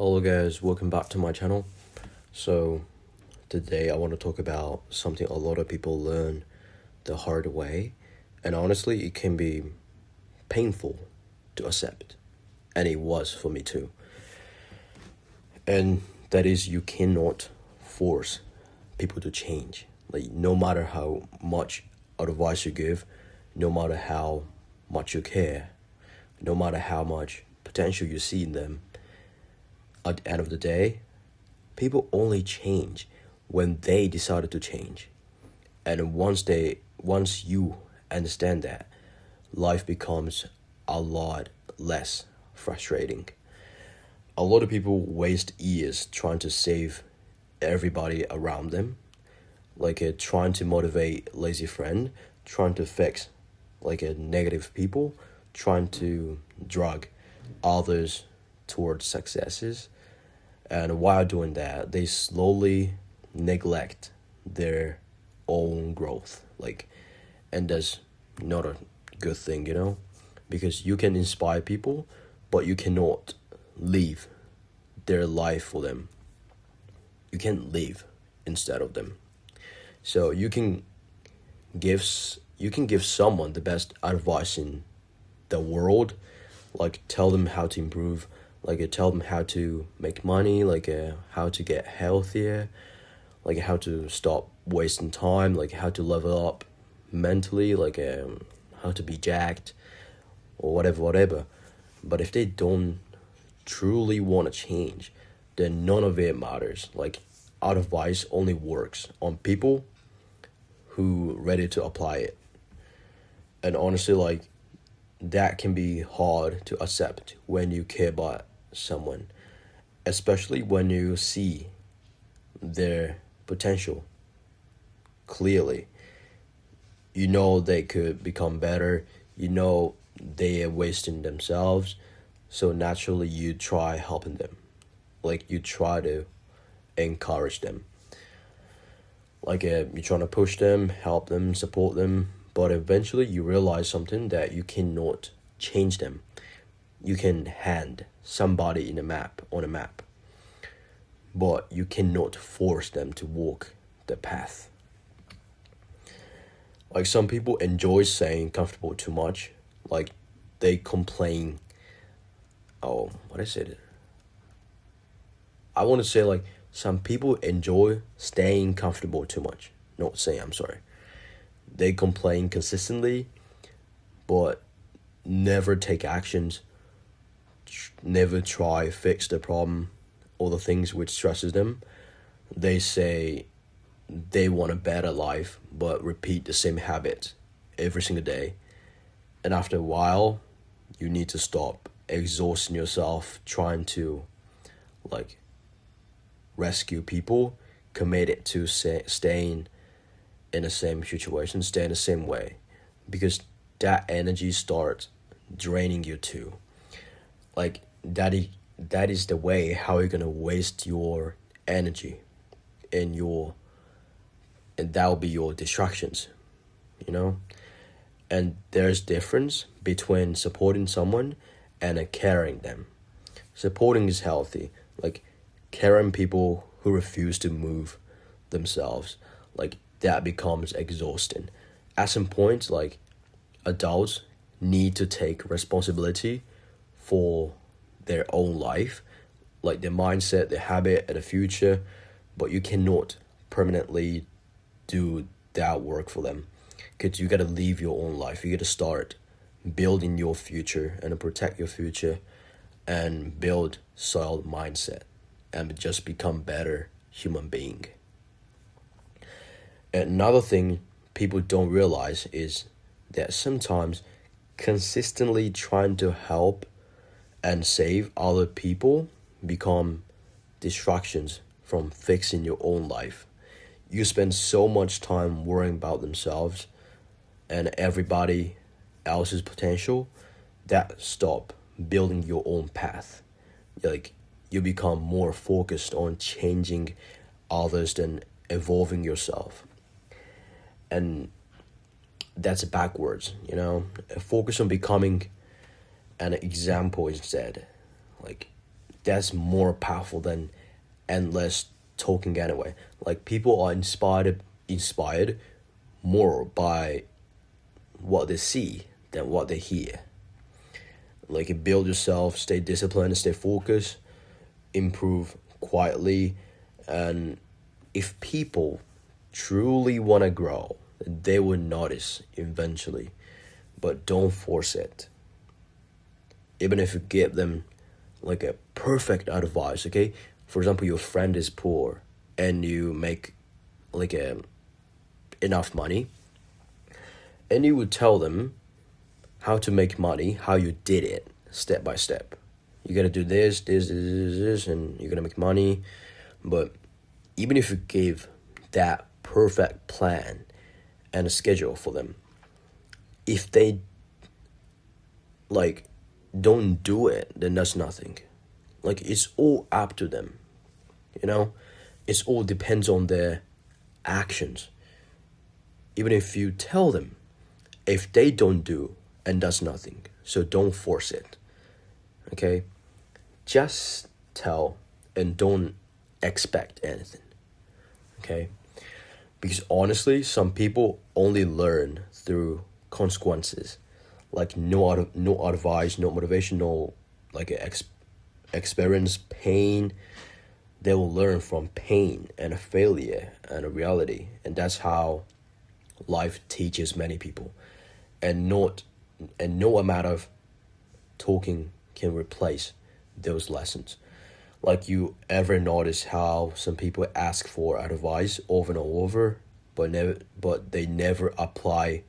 Hello guys, welcome back to my channel. So today I want to talk about something a lot of people learn the hard way, and honestly it can be painful to accept, and it was for me too. And that is, you cannot force people to change. Like, no matter how much advice you give, no matter how much you care, no matter how much potential you see in them, at the end of the day, people only change when they decided to change. And once you understand that, life becomes a lot less frustrating. A lot of people waste years trying to save everybody around them, like trying to motivate lazy friend, trying to fix like a negative people, trying to drag others towards successes. And while doing that, they slowly neglect their own growth. And that's not a good thing, because you can inspire people, but you cannot live their life for them. You can live instead of them. So give you can give someone the best advice in the world, like tell them how to improve, tell them how to make money, how to get healthier, how to stop wasting time, how to level up mentally, how to be jacked or whatever. But if they don't truly want to change, then none of it matters. Advice only works on people who ready to apply it. And honestly, that can be hard to accept when you care about someone, especially when you see their potential clearly. You know they could become better, you know they are wasting themselves, so naturally you try helping them. You try to encourage them. You're trying to push them, help them, support them, but eventually you realize something, that you cannot change them. You can hand somebody on a map, but you cannot force them to walk the path. Some people enjoy saying comfortable too much. They complain. Oh, what I said? I want to say some people enjoy staying comfortable too much. Not saying, I'm sorry. They complain consistently, but never take actions, never try fix the problem or the things which stresses them. They say they want a better life, but repeat the same habit every single day. And after a while, you need to stop exhausting yourself trying to rescue people committed to staying in the same situation, stay in the same way, because that energy starts draining you too. That is the way how you're gonna waste your energy and that will be your distractions. And there's difference between supporting someone and caring them. Supporting is healthy. Caring people who refuse to move themselves, that becomes exhausting. At some point, adults need to take responsibility for their own life, their mindset, their habit, and the future, but you cannot permanently do that work for them, because you gotta live your own life. You gotta start building your future and protect your future and build solid mindset and just become better human being. Another thing people don't realize is that sometimes consistently trying to help and save other people become distractions from fixing your own life. You spend so much time worrying about themselves and everybody else's potential that stop building your own path. You become more focused on changing others than evolving yourself. And that's backwards. Focus on becoming an example instead. that's more powerful than endless talking anyway. Like people are inspired more by what they see than what they hear. Like build yourself, stay disciplined, stay focused, improve quietly, and if people truly want to grow, they will notice eventually, but don't force it. Even if you give them like a perfect advice, okay? For example, your friend is poor and you make like enough money, and you would tell them how to make money, how you did it step by step. You gotta do this, and you're gonna make money. But even if you gave that perfect plan and a schedule for them, if they like don't do it, then that's nothing. Like it's all up to them, you know. It's all depends on their actions. Even if you tell them, if they don't do, and does nothing, so don't force it. Okay, just tell and don't expect anything. Okay, because honestly, some people only learn through consequences, like no advice, no motivation, no like experience pain. They will learn from pain and a failure and a reality, and that's how life teaches many people, and no amount of talking can replace those lessons. Like you ever notice how some people ask for advice over and over, but they never apply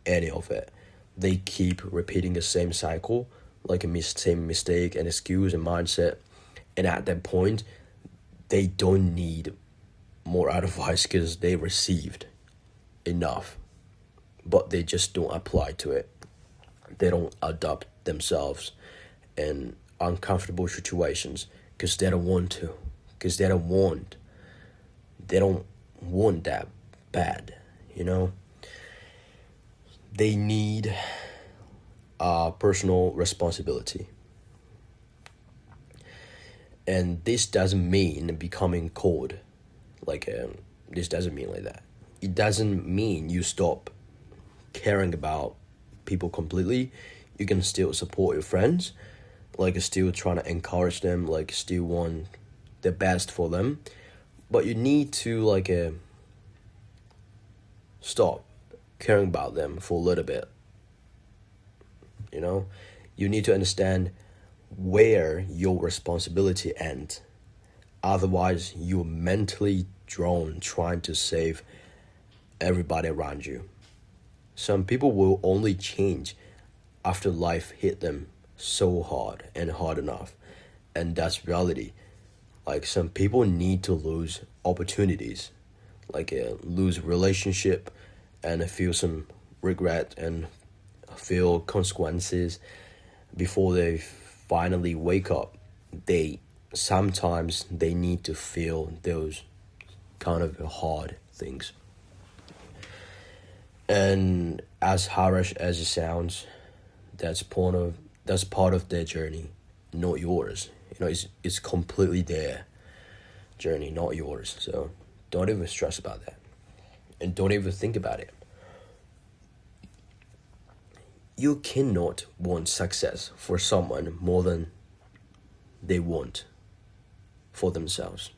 any of it. They keep repeating the same cycle, like same mistake and excuse and mindset, and at that point, they don't need more advice because they received enough, but they just don't apply to it. They don't adapt themselves in uncomfortable situations because they don't want to, because they don't want that bad, you know. They need personal responsibility, and this doesn't mean becoming cold. Like this doesn't mean like that. It doesn't mean you stop caring about people completely. You can still support your friends, like still trying to encourage them, like still want the best for them, but you need to like stop caring about them for a little bit. You know, you need to understand where your responsibility ends. Otherwise, you're mentally drawn trying to save everybody around you. Some people will only change after life hit them so hard and hard enough, and that's reality. Like some people need to lose opportunities, like lose relationship, and feel some regret and feel consequences before they finally wake up. They need to feel those kind of hard things. And as harsh as it sounds, that's part of their journey, not yours. You know, it's completely their journey, not yours. So don't even stress about that, and don't even think about it. You cannot want success for someone more than they want for themselves.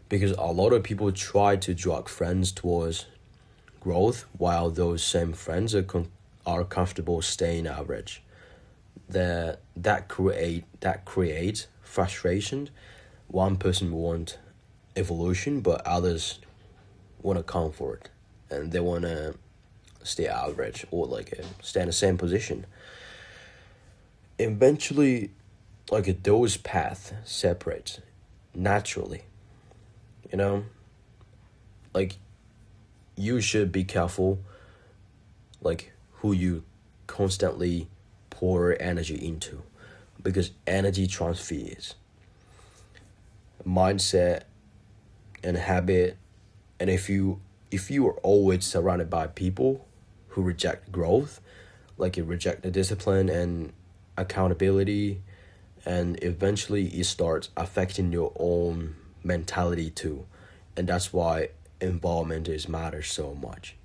Because a lot of people try to drag friends towards growth while those same friends are comfortable staying average. That creates frustration. One person want evolution, but others want to comfort, and they want to stay average or like stay in the same position. Eventually, like those paths separate naturally. You know, like you should be careful, like who you constantly pour energy into, because energy transfers mindset and habit. And if you are always surrounded by people who reject growth, like you reject the discipline and accountability and eventually it starts affecting your own mentality too. And that's why environment is matters so much.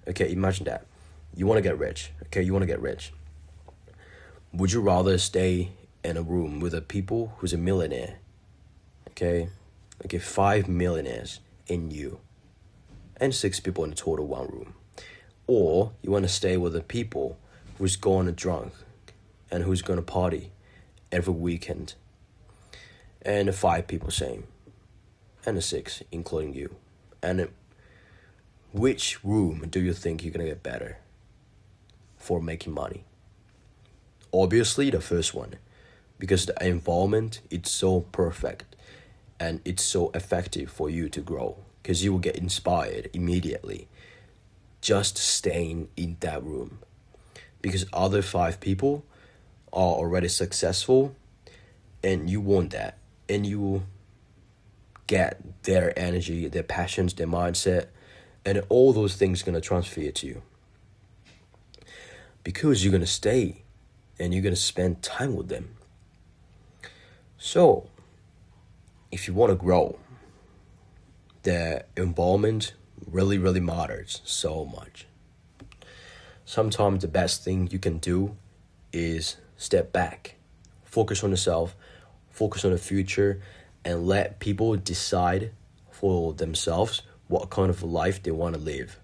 Okay, imagine that. You want to get rich. Okay, you want to get rich. Would you rather stay in a room with a people who's a millionaire? Okay, 5 millionaires in you, and 6 people in total one room, or you want to stay with the people who's going to drunk and who's going to party every weekend, and the 5 people same, and the 6 including you, and which room do you think you're gonna get better for making money? Obviously the first one, because the environment it's so perfect and it's so effective for you to grow, because you will get inspired immediately just staying in that room, because other 5 people are already successful, and you want that, and you will get their energy, their passions, their mindset, and all those things gonna transfer to you, because you're gonna stay and you're gonna spend time with them. So if you want to grow, the environment really matters so much. Sometimes the best thing you can do is step back, focus on yourself, focus on the future, and let people decide for themselves what kind of life they want to live,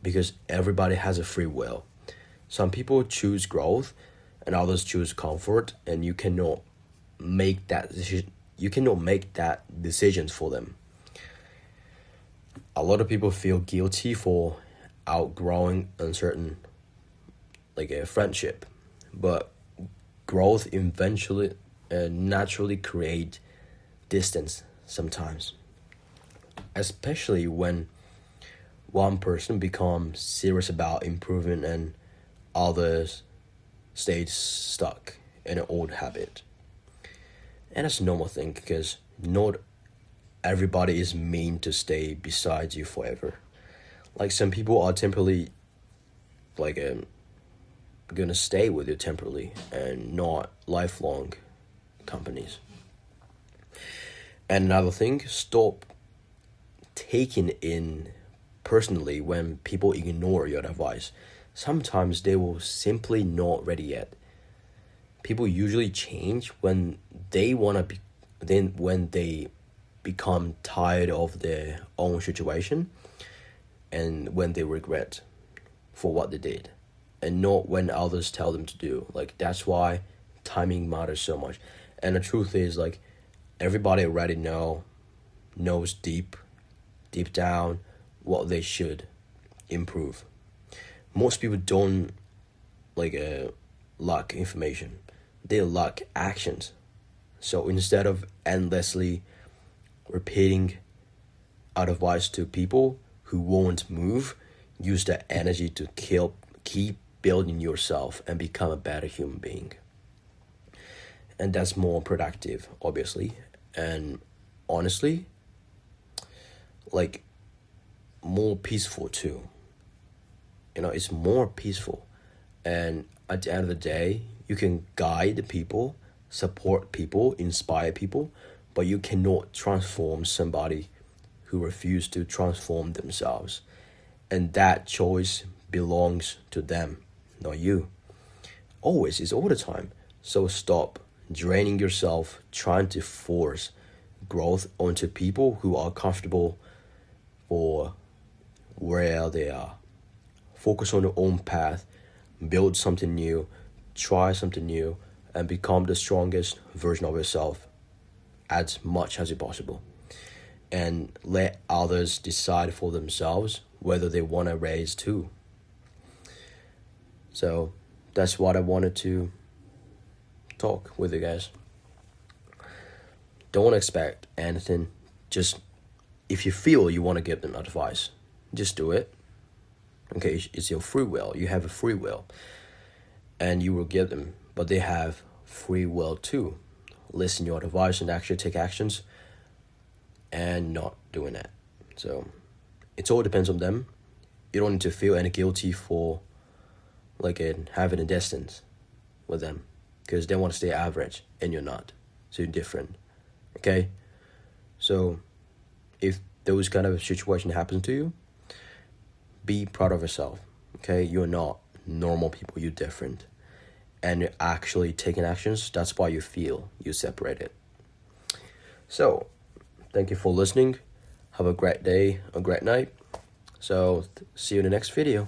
because everybody has a free will. Some people choose growth and others choose comfort, and you cannot make that decision. You cannot make that decisions for them. A lot of people feel guilty for outgrowing uncertain, like a friendship, but growth eventually naturally create distance sometimes, especially when one person becomes serious about improvement and others stay stuck in an old habit. And that's a normal thing, because not everybody is meant to stay beside you forever. Like some people are temporarily gonna stay with you temporarily and not lifelong companies. And another thing, stop taking in personally when people ignore your advice. Sometimes they will simply not ready yet. People usually change when they wanna be, then when they become tired of their own situation, and when they regret for what they did, and not when others tell them to do. Like that's why timing matters so much. And the truth is, like, everybody already knows deep down what they should improve. Most people don't lack information, they lack actions. So instead of endlessly repeating advice to people who won't move, use that energy to keep building yourself and become a better human being. And that's more productive, obviously, and honestly, like, more peaceful too. It's more peaceful, and at the end of the day, you can guide people, support people, inspire people, but you cannot transform somebody who refuses to transform themselves. And that choice belongs to them, not you. Always, it's all the time. So stop draining yourself trying to force growth onto people who are comfortable for where they are. Focus on your own path, build something new, try something new, and become the strongest version of yourself as much as possible. And let others decide for themselves whether they want to raise too. So that's what I wanted to talk with you guys. Don't expect anything. Just, if you feel you want to give them advice, just do it. Okay, it's your free will. You have a free will, and you will give them, but they have free will too. Listen to your advice and actually take actions, and not doing that. So it all depends on them. You don't need to feel any guilty for having a distance with them, because they want to stay average and you're not. so you're different. Okay? So if those kind of situation happens to you, be proud of yourself. Okay? You're not normal people, you're different. And you're actually taking actions, that's why you feel you're separated. So, thank you for listening. Have a great day, a great night. So, see you in the next video.